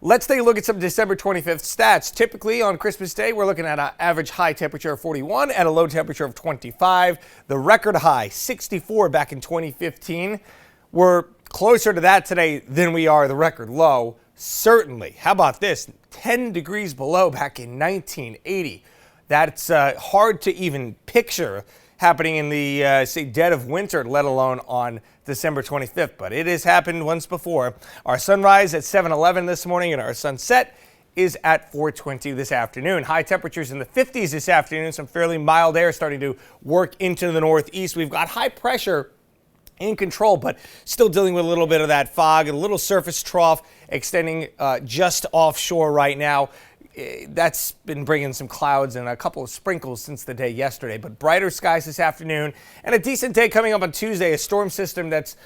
Let's take a look at some December 25th stats. Typically on Christmas Day, we're looking at an average high temperature of 41 and a low temperature of 25. The record high, 64 back in 2015. We're closer to that today than we are the record low, certainly. How about this? 10 degrees below back in 1980. That's hard to even picture happening in the, say, dead of winter, let alone on December 25th. But it has happened once before. Our sunrise at 7:11 this morning and our sunset is at 4:20 this afternoon. High temperatures in the 50s this afternoon. Some fairly mild air starting to work into the northeast. We've got high pressure in control, but still dealing with a little bit of that fog, a little surface trough extending just offshore right now. That's been bringing some clouds and a couple of sprinkles since the day yesterday, but brighter skies this afternoon and a decent day coming up on Tuesday. A storm system that's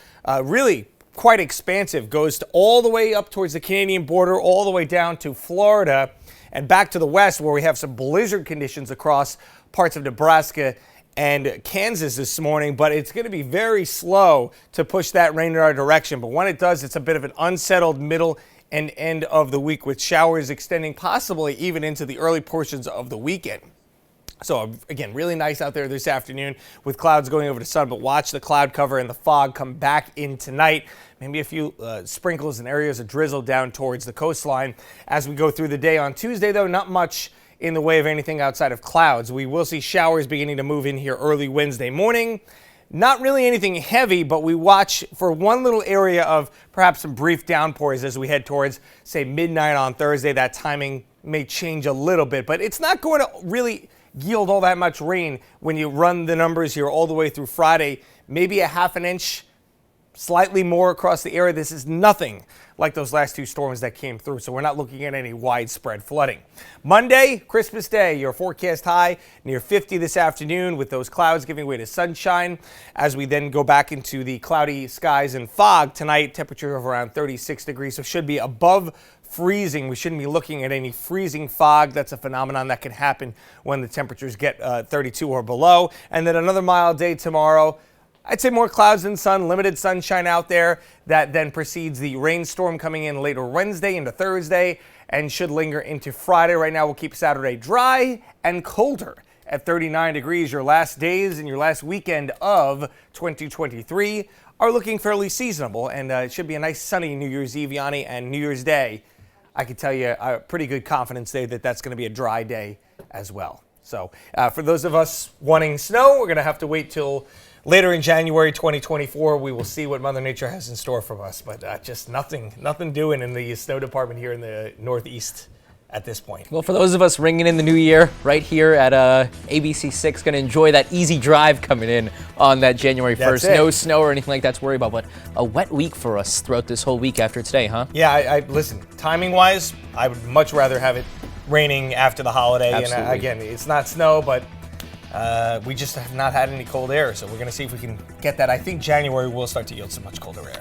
really quite expansive, goes all the way up towards the Canadian border, all the way down to Florida and back to the west, where we have some blizzard conditions across parts of Nebraska and Kansas this morning, but it's going to be very slow to push that rain in our direction. But when it does, it's a bit of an unsettled middle and end of the week, with showers extending possibly even into the early portions of the weekend. So again, really nice out there this afternoon with clouds going over the sun, but watch the cloud cover and the fog come back in tonight. Maybe a few sprinkles and areas of drizzle down towards the coastline as we go through the day. On Tuesday, though, not much in the way of anything outside of clouds. We will see showers beginning to move in here early Wednesday morning. Not really anything heavy, but we watch for one little area of perhaps some brief downpours as we head towards, say, midnight on Thursday. That timing may change a little bit, but it's not going to really yield all that much rain when you run the numbers here all the way through Friday. Maybe a half an inch, slightly more across the area. This is nothing like those last two storms that came through, so we're not looking at any widespread flooding. Monday, Christmas Day, your forecast high near 50 this afternoon, with those clouds giving way to sunshine. As we then go back into the cloudy skies and fog tonight, temperature of around 36 degrees, so should be above freezing. We shouldn't be looking at any freezing fog. That's a phenomenon that can happen when the temperatures get 32 or below. And then another mild day tomorrow. I'd say more clouds than sun, limited sunshine out there. That then precedes the rainstorm coming in later Wednesday into Thursday and should linger into Friday. Right now, we'll keep Saturday dry and colder at 39 degrees. Your last days and your last weekend of 2023 are looking fairly seasonable, and it should be a nice sunny New Year's Eve, Yanni, and New Year's Day. I can tell you a pretty good confidence day that that's going to be a dry day as well. So for those of us wanting snow, we're going to have to wait till later in January 2024. We will see what Mother Nature has in store for us, but just nothing doing in the snow department here in the Northeast at this point. Well, for those of us ringing in the new year right here at ABC6, going to enjoy that easy drive coming in on that January 1st. No snow or anything like that to worry about, but a wet week for us throughout this whole week after today, huh? Yeah, I listen, timing-wise, I would much rather have it raining after the holiday. Absolutely. And again, it's not snow, but we just have not had any cold air, so we're going to see if we can get that. I think January will start to yield some much colder air.